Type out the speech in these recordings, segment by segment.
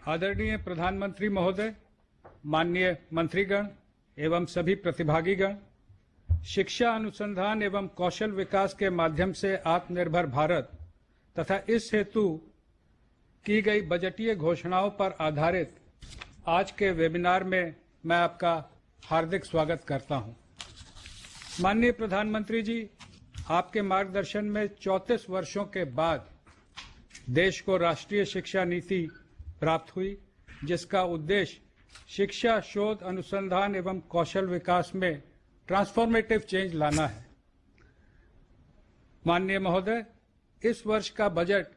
आदरणीय प्रधानमंत्री महोदय, माननीय मंत्रीगण एवं सभी प्रतिभागीगण, शिक्षा अनुसंधान एवं कौशल विकास के माध्यम से आत्मनिर्भर भारत तथा इस हेतु की गई बजटीय घोषणाओं पर आधारित आज के वेबिनार में मैं आपका हार्दिक स्वागत करता हूं। माननीय प्रधानमंत्री जी, आपके मार्गदर्शन में 34 वर्षों के बाद देश को राष्ट्रीय शिक्षा नीति प्राप्त हुई, जिसका उद्देश्य शिक्षा, शोध, अनुसंधान एवं कौशल विकास में ट्रांसफॉर्मेटिव चेंज लाना है। माननीय महोदय, इस वर्ष का बजट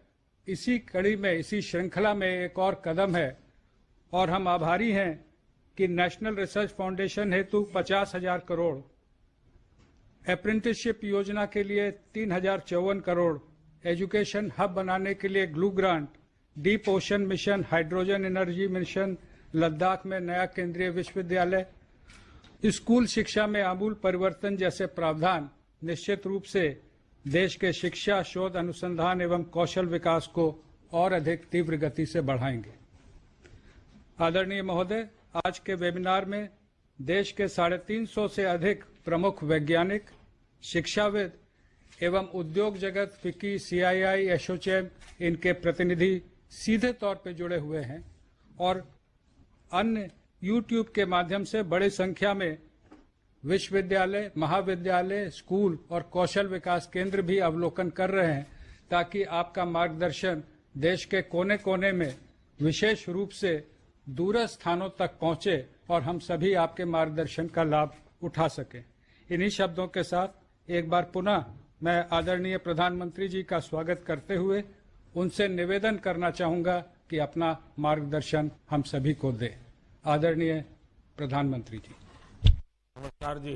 इसी कड़ी में, इसी श्रृंखला में एक और कदम है और हम आभारी हैं कि नेशनल रिसर्च फाउंडेशन हेतु 50,000 करोड़, अप्रेंटिसशिप योजना के लिए 3,054 करोड़, एजुकेशन हब बनाने के लिए glue grant, deep ocean mission, hydrogen energy mission, Ladakh में नया केंद्रीय विश्वविद्यालय, स्कूल शिक्षा में आमूल परिवर्तन जैसे प्रावधान निश्चित रूप से देश के शिक्षा, शोध, अनुसंधान एवं कौशल विकास को और अधिक तीव्र गति से बढ़ाएंगे। आदरणीय महोदय, आज के वेबिनार में देश के 350 से अधिक प्रमुख वैज्ञानिक, शिक्षाविद एवं उद्योग जगत, फिक्की, सीआईआई, एसोचैम, इनके प्रतिनिधि सीधे तौर पर जुड़े हुए हैं और अन्य यूट्यूब के माध्यम से बड़ी संख्या में विश्वविद्यालय, महाविद्यालय, स्कूल और कौशल विकास केंद्र भी अवलोकन कर रहे हैं, ताकि आपका मार्गदर्शन देश के कोने कोने में, विशेष रूप से दूरस्थ स्थानों तक पहुंचे और हम सभी आपके मार्गदर्शन का लाभ उठा सकें। इन्हीं शब्दों के साथ एक बार पुनः मैं आदरणीय प्रधानमंत्री जी का स्वागत करते हुए उनसे निवेदन करना चाहूंगा कि अपना मार्गदर्शन हम सभी को दें। आदरणीय प्रधानमंत्री जी। नमस्कार जी।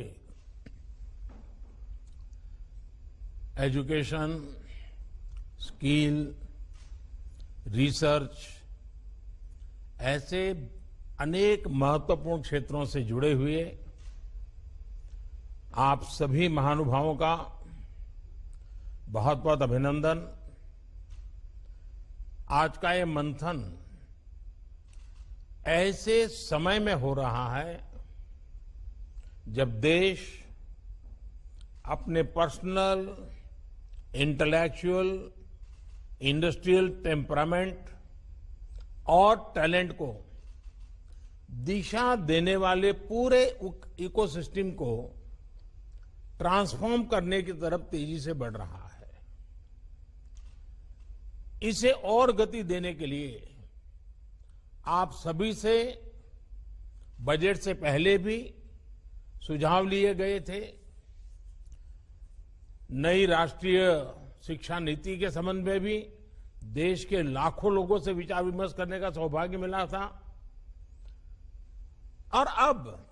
एजुकेशन, स्किल, रिसर्च ऐसे अनेक महत्वपूर्ण क्षेत्रों से जुड़े हुए आप सभी महानुभावों का बहुत बहुत अभिनंदन। आज का ये मंथन ऐसे समय में हो रहा है जब देश अपने पर्सनल, इंटेलेक्चुअल, इंडस्ट्रियल टेम्परामेंट और टैलेंट को दिशा देने वाले पूरे इकोसिस्टम को ट्रांसफॉर्म करने की तरफ तेजी से बढ़ रहा है। इसे और गति देने के लिए आप सभी से बजट से पहले भी सुझाव लिए गए थे। नई राष्ट्रीय शिक्षा नीति के संबंध में भी देश के लाखों लोगों से विचार विमर्श करने का सौभाग्य मिला था और अब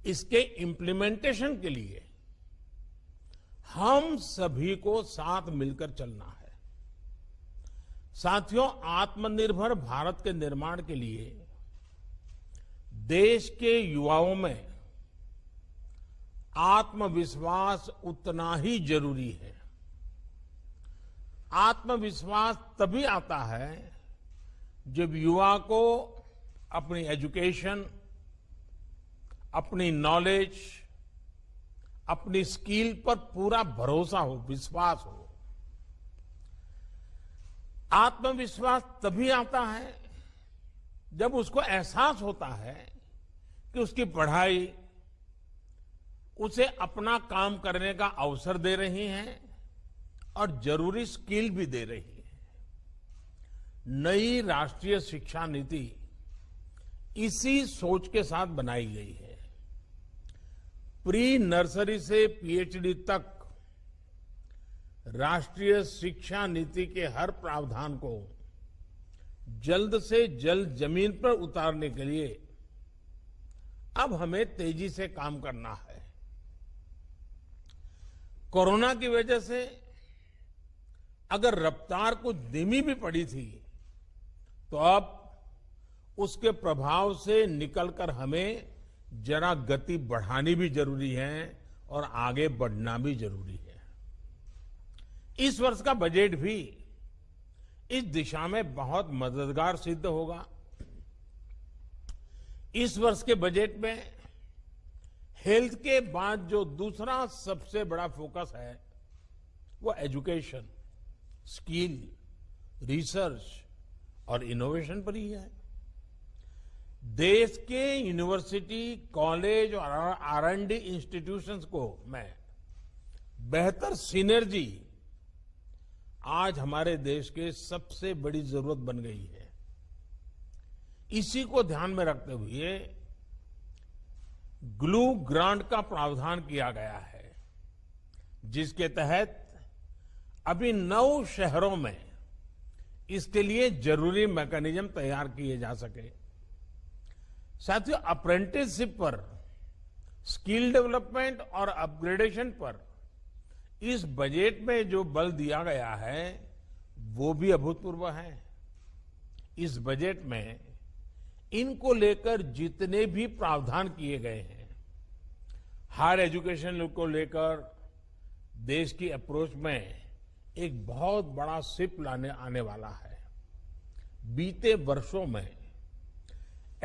इसके इम्प्लीमेंटेशन के लिए हम सभी को साथ मिलकर चलना है। साथियों, आत्मनिर्भर भारत के निर्माण के लिए देश के युवाओं में आत्मविश्वास उतना ही जरूरी है। आत्मविश्वास तभी आता है जब युवा को अपनी एजुकेशन, अपनी नॉलेज, अपनी स्किल पर पूरा भरोसा हो, विश्वास हो। आत्मविश्वास तभी आता है जब उसको एहसास होता है कि उसकी पढ़ाई उसे अपना काम करने का अवसर दे रही है और जरूरी स्किल भी दे रही है। नई राष्ट्रीय शिक्षा नीति इसी सोच के साथ बनाई गई है। प्री नर्सरी से पीएचडी तक राष्ट्रीय शिक्षा नीति के हर प्रावधान को जल्द से जल्द जमीन पर उतारने के लिए अब हमें तेजी से काम करना है। कोरोना की वजह से अगर रफ्तार कुछ धीमी भी पड़ी थी, तो अब उसके प्रभाव से निकलकर हमें जरा गति बढ़ानी भी जरूरी है और आगे बढ़ना भी जरूरी है। इस वर्ष का बजट भी इस दिशा में बहुत मददगार सिद्ध होगा। इस वर्ष के बजट में हेल्थ के बाद जो दूसरा सबसे बड़ा फोकस है वो एजुकेशन, स्किल, रिसर्च और इनोवेशन पर ही है। देश के यूनिवर्सिटी, कॉलेज और R&D इंस्टीट्यूशंस को मैं बेहतर सिनर्जी आज हमारे देश के सबसे बड़ी जरूरत बन गई है। इसी को ध्यान में रखते हुए ग्लू ग्रांट का प्रावधान किया गया है, जिसके तहत अभी 9 शहरों में इसके लिए जरूरी मैकेनिज्म तैयार किए जा सके। साथियों, अप्रेंटिसशिप पर, स्किल डेवलपमेंट और अपग्रेडेशन पर इस बजट में जो बल दिया गया है वो भी अभूतपूर्व है। इस बजट में इनको लेकर जितने भी प्रावधान किए गए हैं, हायर एजुकेशन को लेकर देश की अप्रोच में एक बहुत बड़ा शिफ्ट लाने आने वाला है। बीते वर्षों में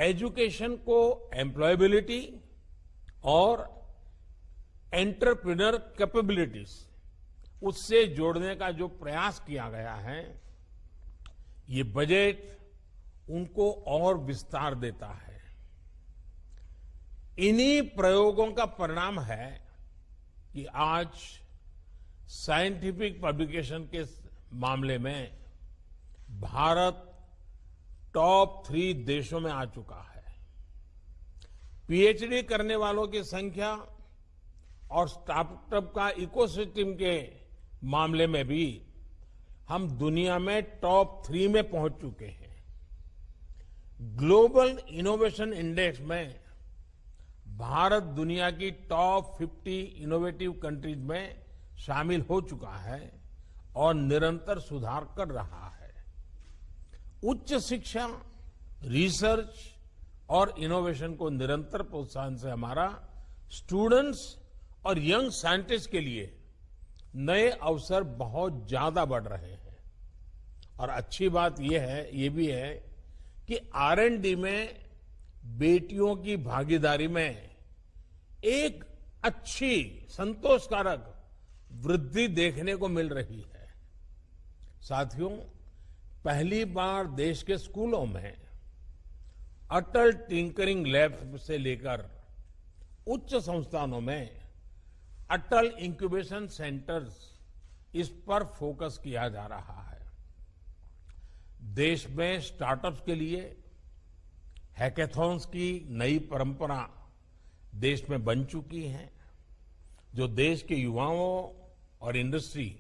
एजुकेशन को एम्प्लॉयबिलिटी और एंटरप्रेन्योर कैपेबिलिटीज उससे जोड़ने का जो प्रयास किया गया है, ये बजट उनको और विस्तार देता है। इन्हीं प्रयोगों का परिणाम है कि आज साइंटिफिक पब्लिकेशन के मामले में भारत टॉप 3 देशों में आ चुका है। पीएचडी करने वालों की संख्या और स्टार्टअप का इकोसिस्टम के मामले में भी हम दुनिया में टॉप 3 में पहुंच चुके हैं। ग्लोबल इनोवेशन इंडेक्स में भारत दुनिया की टॉप 50 इनोवेटिव कंट्रीज में शामिल हो चुका है और निरंतर सुधार कर रहा है। उच्च शिक्षा, रिसर्च और इनोवेशन को निरंतर प्रोत्साहन से हमारा स्टूडेंट्स और यंग साइंटिस्ट के लिए नए अवसर बहुत ज्यादा बढ़ रहे हैं। और अच्छी बात ये भी है कि R&D में बेटियों की भागीदारी में एक अच्छी, संतोषकारक वृद्धि देखने को मिल रही है। साथियों, पहली बार देश के स्कूलों में अटल टिंकरिंग लैब से लेकर उच्च संस्थानों में अटल इंक्यूबेशन सेंटर्स, इस पर फोकस किया जा रहा है। देश में स्टार्टअप्स के लिए हैकेथॉन्स की नई परंपरा देश में बन चुकी है, जो देश के युवाओं और इंडस्ट्री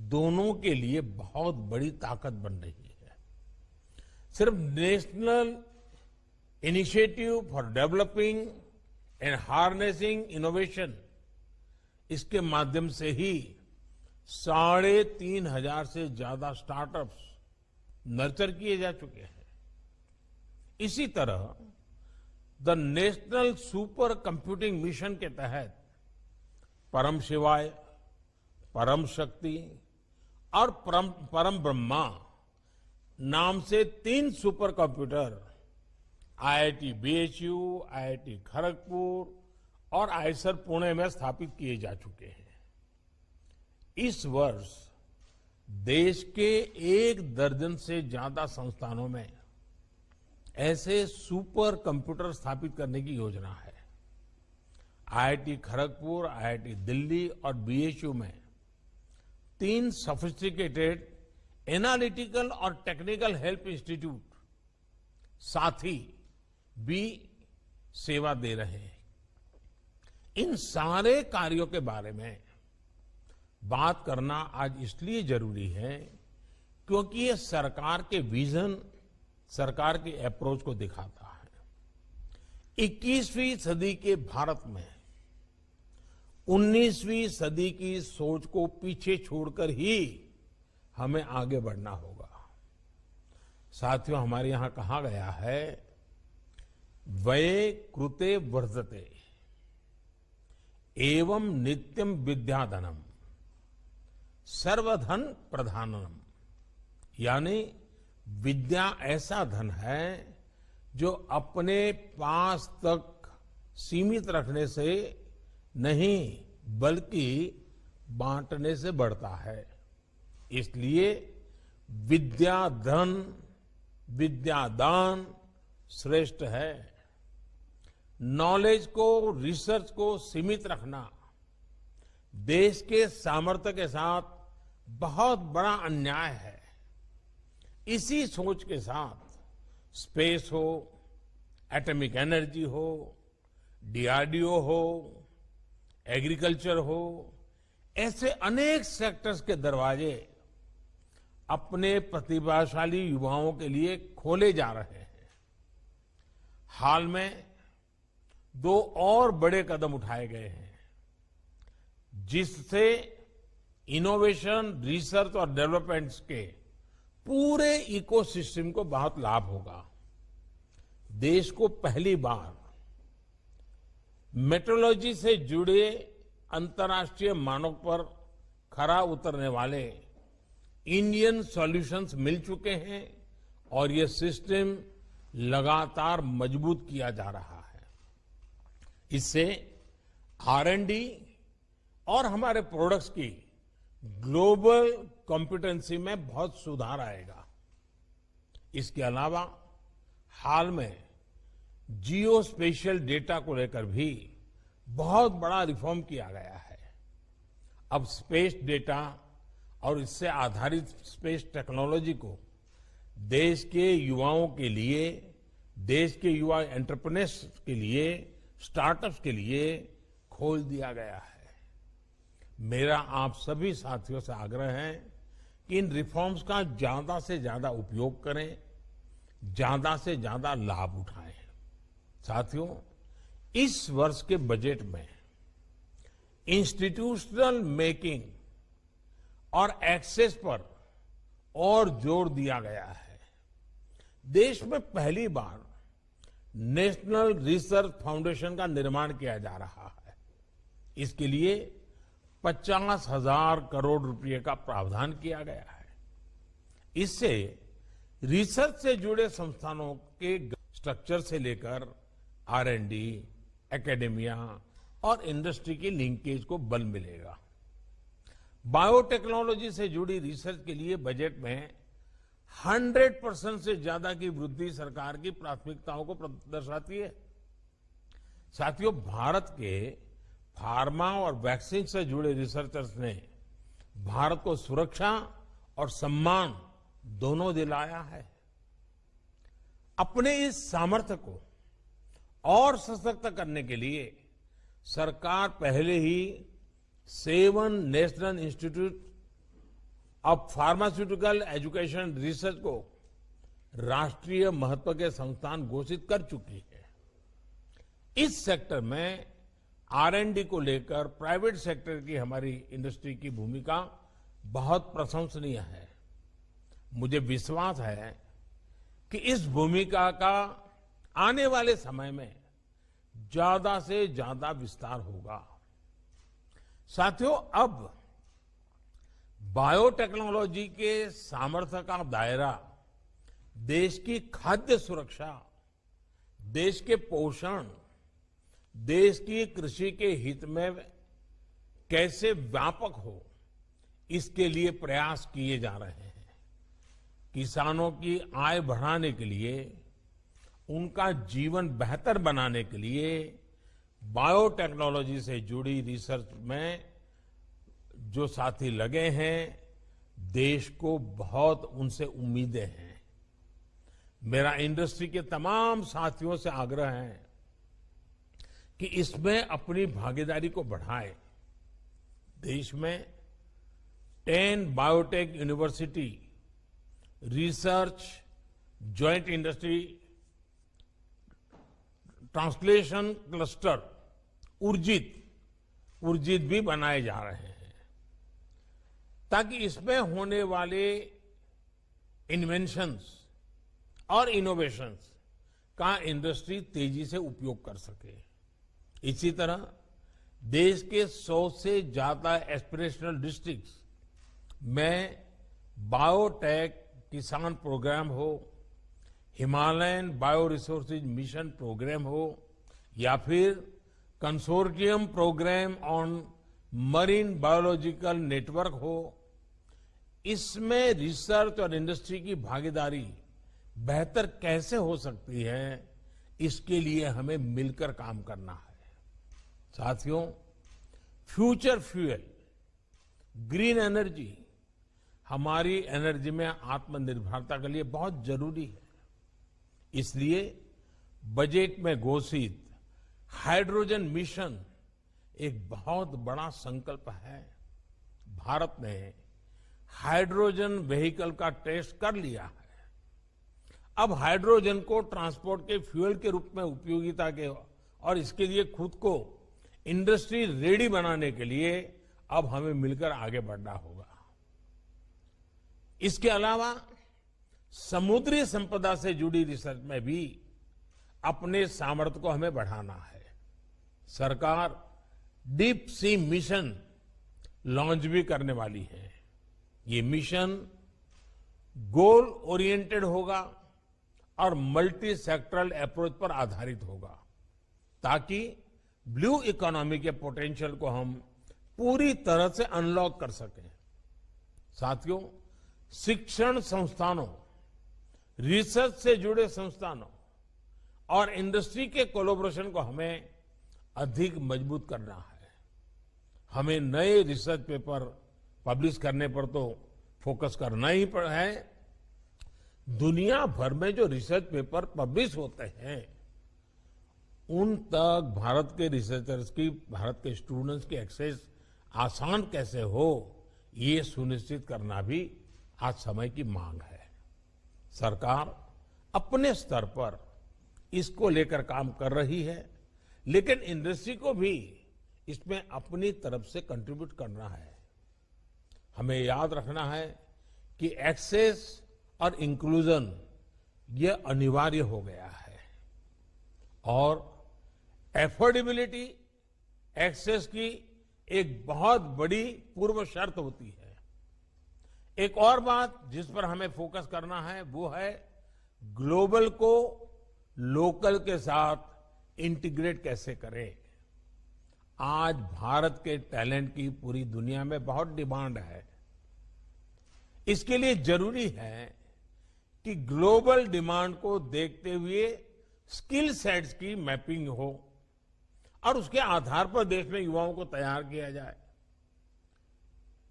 दोनों के लिए बहुत बड़ी ताकत बन रही है। सिर्फ national initiative for developing and harnessing innovation, इसके माध्यम से ही 3,500 से ज्यादा स्टार्टअप्स नर्चर किए जा चुके हैं। इसी तरह the national super computing mission के तहत परम शिवाय, परम शक्ति और परम ब्रह्मा नाम से 3 super computer IIT BHU, IIT Kharagpur और आईसर पुणे में स्थापित किए जा चुके हैं। इस वर्ष देश के 1 दर्जन से ज्यादा संस्थानों में ऐसे सुपर कंप्यूटर स्थापित करने की योजना है। IIT खड़गपुर, IIT दिल्ली और BHU में 3 सोफिस्टिकेटेड एनालिटिकल और टेक्निकल हेल्प इंस्टीट्यूट साथ ही भी सेवा दे रहे हैं। इन सारे कार्यों के बारे में बात करना आज इसलिए जरूरी है क्योंकि ये सरकार के विजन, सरकार के अप्रोच को दिखाता है। 21वीं सदी के भारत में 19वीं सदी की सोच को पीछे छोड़कर ही हमें आगे बढ़ना होगा। साथियों, हमारे यहां कहा गया है, व्यय कृते वर्धते एवं नित्यम विद्याधनम सर्वधन प्रधानम। यानी विद्या ऐसा धन है जो अपने पास तक सीमित रखने से नहीं बल्कि बांटने से बढ़ता है। इसलिए विद्या धन विद्या दान श्रेष्ठ है। नॉलेज को रिसर्च को सीमित रखना देश के सामर्थ्य के साथ बहुत बड़ा अन्याय है। इसी सोच के साथ स्पेस हो, एटॉमिक एनर्जी हो, डीआरडीओ हो, एग्रीकल्चर हो, ऐसे अनेक सेक्टर्स के दरवाजे अपने प्रतिभाशाली युवाओं के लिए खोले जा रहे हैं। हाल में 2 और बड़े कदम उठाए गए हैं जिससे इनोवेशन, रिसर्च और डेवलपमेंट के पूरे इकोसिस्टम को बहुत लाभ होगा। देश को पहली बार मेट्रोलॉजी से जुड़े अंतर्राष्ट्रीय मानक पर खरा उतरने वाले इंडियन सॉल्यूशंस मिल चुके हैं और ये सिस्टम लगातार मजबूत किया जा रहा है। इससे R&D और हमारे प्रोडक्ट्स की ग्लोबल कॉम्पिटेंसी में बहुत सुधार आएगा। इसके अलावा हाल में जियो स्पेशियल डेटा को लेकर भी बहुत बड़ा रिफॉर्म किया गया है। अब स्पेस डेटा और इससे आधारित स्पेस टेक्नोलॉजी को देश के युवाओं के लिए, देश के युवा एंटरप्रेन्योर्स के लिए, स्टार्टअप्स के लिए खोल दिया गया है। मेरा आप सभी साथियों से आग्रह है कि इन रिफॉर्म्स का ज्यादा से ज्यादा उपयोग करें, ज्यादा से ज्यादा लाभ उठाएं। साथियों, इस वर्ष के बजट में इंस्टीट्यूशनल मेकिंग और एक्सेस पर और जोर दिया गया है। देश में पहली बार नेशनल रिसर्च फाउंडेशन का निर्माण किया जा रहा है। इसके लिए 50,000 करोड़ रुपए का प्रावधान किया गया है। इससे रिसर्च से जुड़े संस्थानों के स्ट्रक्चर से लेकर R&D, एकेडेमिया और इंडस्ट्री की लिंकेज को बल मिलेगा। बायोटेक्नोलॉजी से जुड़ी रिसर्च के लिए बजट में 100% से ज्यादा की वृद्धि सरकार की प्राथमिकताओं को दर्शाती है। साथियों, भारत के फार्मा और वैक्सीन से जुड़े रिसर्चर्स ने भारत को सुरक्षा और सम्मान दोनों दिलाया है। अपने इस सामर्थ्य को और सशक्त करने के लिए सरकार पहले ही 7 national institute of pharmaceutical education research को राष्ट्रीय महत्व के संस्थान घोषित कर चुकी है। इस सेक्टर में R&D को लेकर प्राइवेट सेक्टर की हमारी इंडस्ट्री की भूमिका बहुत प्रशंसनीय है। मुझे विश्वास है कि इस भूमिका का आने वाले समय में ज्यादा से ज्यादा विस्तार होगा। साथियों, अब बायोटेक्नोलॉजी के सामर्थ्य का दायरा देश की खाद्य सुरक्षा, देश के पोषण, देश की कृषि के हित में कैसे व्यापक हो, इसके लिए प्रयास किए जा रहे हैं। किसानों की आय बढ़ाने के लिए, उनका जीवन बेहतर बनाने के लिए बायोटेक्नोलॉजी से जुड़ी रिसर्च में जो साथी लगे हैं, देश को बहुत उनसे उम्मीदें हैं। मेरा इंडस्ट्री के तमाम साथियों से आग्रह है कि इसमें अपनी भागीदारी को बढ़ाएं। देश में 10 biotech university research, joint industry translation cluster Urjit भी बनाए जा रहे हैं ताकि इसमें होने वाले इन्वेंशंस और इनोवेशंस का इंडस्ट्री तेजी से उपयोग कर सके। इसी तरह देश के 100 से ज्यादा एस्पिरेशनल डिस्ट्रिक्ट्स में बायोटेक किसान प्रोग्राम हो, Himalayan bio resources mission programme हो या फिर consortium programme on marine biological network हो, इसमें रिसर्च और इंडस्ट्री की भागीदारी बेहतर कैसे हो सकती है, इसके लिए हमें मिलकर काम करना है। साथियों, फ्यूचर फ्यूल, ग्रीन एनर्जी हमारी एनर्जी में आत्मनिर्भरता के लिए बहुत जरूरी है। इसलिए बजट में घोषित हाइड्रोजन मिशन एक बहुत बड़ा संकल्प है। भारत ने हाइड्रोजन व्हीकल का टेस्ट कर लिया है। अब हाइड्रोजन को ट्रांसपोर्ट के फ्यूल के रूप में उपयोगिता के और इसके लिए खुद को इंडस्ट्री रेडी बनाने के लिए अब हमें मिलकर आगे बढ़ना होगा। इसके अलावा समुद्री संपदा से जुड़ी रिसर्च में भी अपने सामर्थ्य को हमें बढ़ाना है। सरकार डीप सी मिशन लॉन्च भी करने वाली है। ये मिशन गोल ओरिएंटेड होगा और मल्टी सेक्टरल अप्रोच पर आधारित होगा, ताकि ब्लू इकोनॉमी के पोटेंशियल को हम पूरी तरह से अनलॉक कर सकें। साथियों, शिक्षण संस्थानों, रिसर्च से जुड़े संस्थानों और इंडस्ट्री के कोलैबोरेशन को हमें अधिक मजबूत करना है। हमें नए रिसर्च पेपर पब्लिश करने पर तो फोकस करना ही है। दुनिया भर में जो रिसर्च पेपर पब्लिश होते हैं, उन तक भारत के रिसर्चर्स की, भारत के स्टूडेंट्स की एक्सेस आसान कैसे हो, ये सुनिश्चित करना भी आज समय की मांग है। सरकार अपने स्तर पर इसको लेकर काम कर रही है, लेकिन इंडस्ट्री को भी इसमें अपनी तरफ से कंट्रीब्यूट करना है। हमें याद रखना है कि एक्सेस और इंक्लूजन ये अनिवार्य हो गया है और एफोर्डेबिलिटी एक्सेस की एक बहुत बड़ी पूर्व शर्त होती है। एक और बात जिस पर हमें फोकस करना है वो है ग्लोबल को लोकल के साथ इंटीग्रेट कैसे करें। आज भारत के टैलेंट की पूरी दुनिया में बहुत डिमांड है। इसके लिए जरूरी है कि ग्लोबल डिमांड को देखते हुए स्किल सेट्स की मैपिंग हो और उसके आधार पर देश में युवाओं को तैयार किया जाए।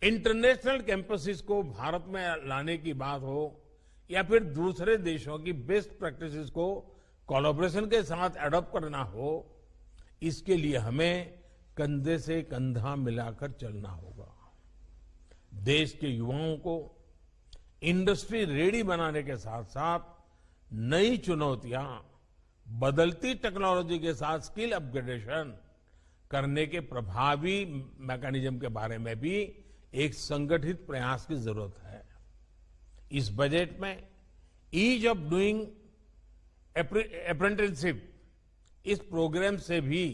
इंटरनेशनल कैंपसेस को भारत में लाने की बात हो या फिर दूसरे देशों की बेस्ट प्रैक्टिसेस को कोलैबोरेशन के साथ एडॉप्ट करना हो, इसके लिए हमें कंधे से कंधा मिलाकर चलना होगा। देश के युवाओं को इंडस्ट्री रेडी बनाने के साथ साथ नई चुनौतियां, बदलती टेक्नोलॉजी के साथ स्किल अपग्रेडेशन करने के प्रभावी मैकेनिज्म के बारे में भी एक संगठित प्रयास की जरूरत है। इस बजट में ईज ऑफ डूइंग अप्रेंटिसशिप, इस प्रोग्राम से भी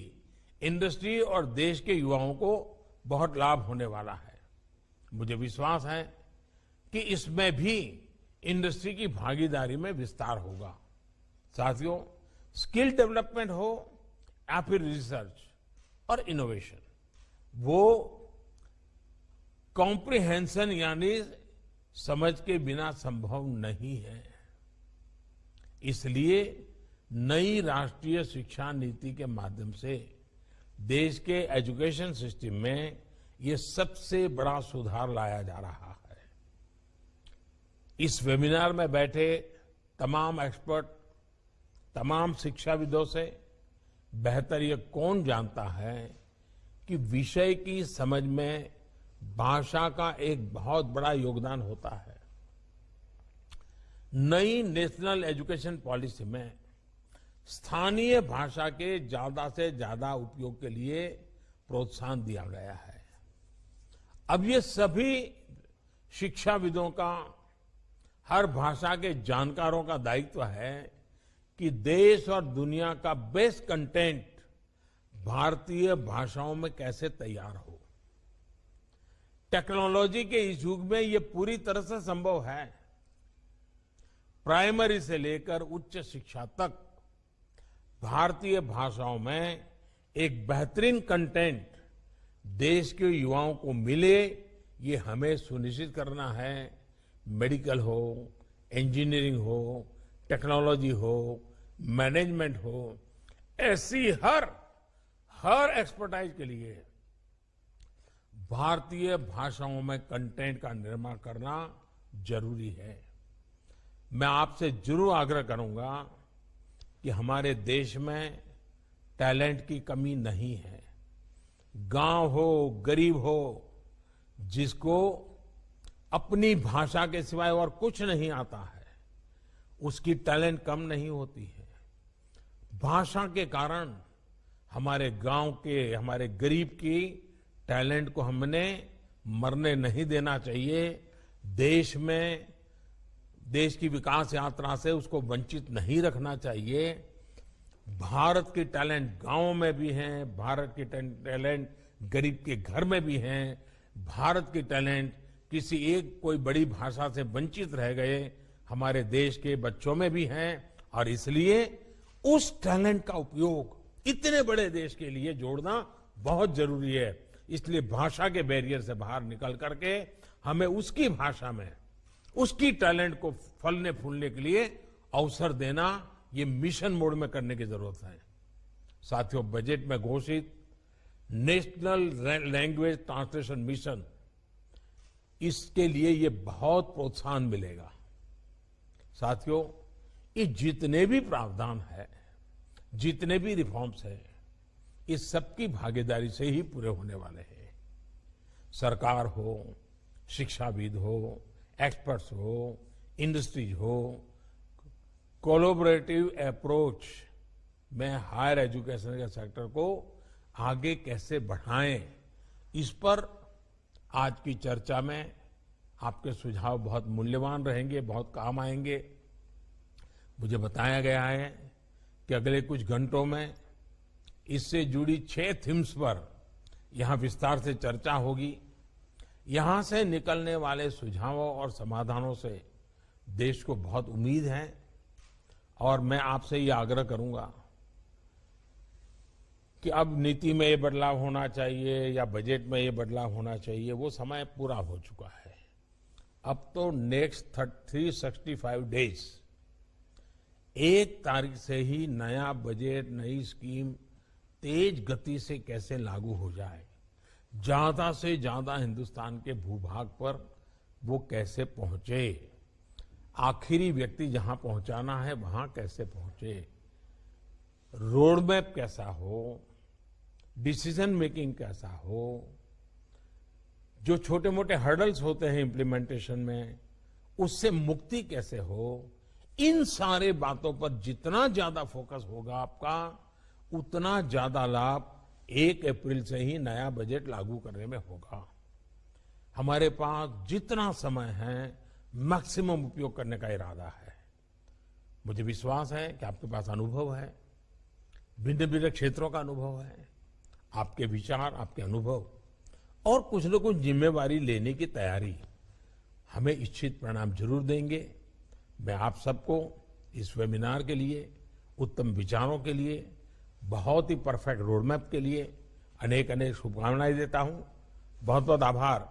इंडस्ट्री और देश के युवाओं को बहुत लाभ होने वाला है। मुझे विश्वास है कि इसमें भी इंडस्ट्री की भागीदारी में विस्तार होगा। साथियों, स्किल डेवलपमेंट हो या फिर रिसर्च और इनोवेशन, वो कॉम्प्रिहेंशन यानी समझ के बिना संभव नहीं है। इसलिए नई राष्ट्रीय शिक्षा नीति के माध्यम से देश के एजुकेशन सिस्टम में ये सबसे बड़ा सुधार लाया जा रहा है। इस वेबिनार में बैठे तमाम एक्सपर्ट, तमाम शिक्षाविदों से बेहतर ये कौन जानता है कि विषय की समझ में भाषा का एक बहुत बड़ा योगदान होता है। नई नेशनल एजुकेशन पॉलिसी में स्थानीय भाषा के ज्यादा से ज्यादा उपयोग के लिए प्रोत्साहन दिया गया है। अब ये सभी शिक्षाविदों का, हर भाषा के जानकारों का दायित्व है कि देश और दुनिया का बेस्ट कंटेंट भारतीय भाषाओं में कैसे तैयार हो। टेक्नोलॉजी के इस युग में ये पूरी तरह से संभव है। प्राइमरी से लेकर उच्च शिक्षा तक भारतीय भाषाओं में एक बेहतरीन कंटेंट देश के युवाओं को मिले, ये हमें सुनिश्चित करना है। मेडिकल हो, इंजीनियरिंग हो, टेक्नोलॉजी हो, मैनेजमेंट हो, ऐसी हर एक्सपर्टाइज के लिए भारतीय भाषाओं में कंटेंट का निर्माण करना जरूरी है। मैं आपसे जरूर आग्रह करूंगा कि हमारे देश में टैलेंट की कमी नहीं है। गांव हो, गरीब हो, जिसको अपनी भाषा के सिवाय और कुछ नहीं आता है, उसकी टैलेंट कम नहीं होती है। भाषा के कारण हमारे गांव के, हमारे गरीब की टैलेंट को हमने मरने नहीं देना चाहिए। देश की विकास यात्रा से उसको वंचित नहीं रखना चाहिए। भारत की टैलेंट गांवों में भी हैं, भारत की टैलेंट गरीब के घर में भी हैं, भारत की टैलेंट किसी एक कोई बड़ी भाषा से वंचित रह गए हमारे देश के बच्चों में भी हैं। और इसलिए उस टैलेंट का उपयोग इतने बड़े देश के लिए जोड़ना बहुत जरूरी है। इसलिए भाषा के बैरियर से बाहर निकल करके हमें उसकी भाषा में उसकी टैलेंट को फलने फूलने के लिए अवसर देना, ये मिशन मोड में करने की जरूरत है। साथियों, बजट में घोषित नेशनल लैंग्वेज ट्रांसलेशन मिशन, इसके लिए ये बहुत प्रोत्साहन मिलेगा। साथियों, ये जितने भी प्रावधान है, जितने भी रिफॉर्म्स हैं, इस सबकी भागीदारी से ही पूरे होने वाले हैं। सरकार हो, शिक्षाविद हो, एक्सपर्ट्स हो, इंडस्ट्रीज हो, कोलैबोरेटिव अप्रोच में हायर एजुकेशन के सेक्टर को आगे कैसे बढ़ाएं, इस पर आज की चर्चा में आपके सुझाव बहुत मूल्यवान रहेंगे, बहुत काम आएंगे। मुझे बताया गया है कि अगले कुछ घंटों में इससे जुड़ी 6 थीम्स पर यहां विस्तार से चर्चा होगी। यहां से निकलने वाले सुझावों और समाधानों से देश को बहुत उम्मीद है। और मैं आपसे ये आग्रह करूंगा कि अब नीति में ये बदलाव होना चाहिए या बजट में ये बदलाव होना चाहिए, वो समय पूरा हो चुका है। अब तो नेक्स्ट 365 डेज 1 तारीख से ही नया बजट, नई स्कीम तेज गति से कैसे लागू हो जाए, ज्यादा से ज्यादा हिंदुस्तान के भूभाग पर वो कैसे पहुंचे, आखिरी व्यक्ति जहां पहुंचाना है वहां कैसे पहुंचे, रोड मैप कैसा हो, डिसीजन मेकिंग कैसा हो, जो छोटे मोटे हर्डल्स होते हैं इम्प्लीमेंटेशन में, उससे मुक्ति कैसे हो, इन सारे बातों पर जितना ज्यादा फोकस होगा आपका, उतना ज्यादा लाभ 1 अप्रैल से ही नया बजट लागू करने में होगा। हमारे पास जितना समय है मैक्सिमम उपयोग करने का इरादा है। मुझे विश्वास है कि आपके पास अनुभव है, भिन्न भिन्न क्षेत्रों का अनुभव है, आपके विचार, आपके अनुभव और कुछ न कुछ जिम्मेवारी लेने की तैयारी हमें इच्छित परिणाम जरूर देंगे। मैं आप सबको इस वेबिनार के लिए, उत्तम विचारों के लिए, बहुत ही परफेक्ट रोडमैप के लिए अनेक अनेक शुभकामनाएं देता हूं। बहुत बहुत आभार।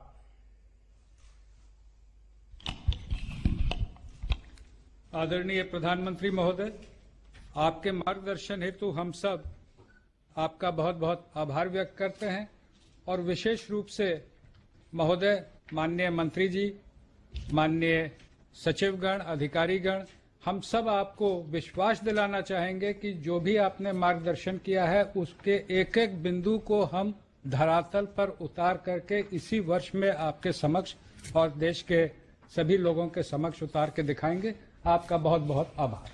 आदरणीय प्रधानमंत्री महोदय, आपके मार्गदर्शन हेतु हम सब आपका बहुत बहुत आभार व्यक्त करते हैं और विशेष रूप से महोदय, माननीय मंत्री जी, माननीय सचिवगण, अधिकारीगण, हम सब आपको विश्वास दिलाना चाहेंगे कि जो भी आपने मार्गदर्शन किया है उसके एक एक बिंदु को हम धरातल पर उतार करके इसी वर्ष में आपके समक्ष और देश के सभी लोगों के समक्ष उतार के दिखाएंगे। आपका बहुत बहुत आभार।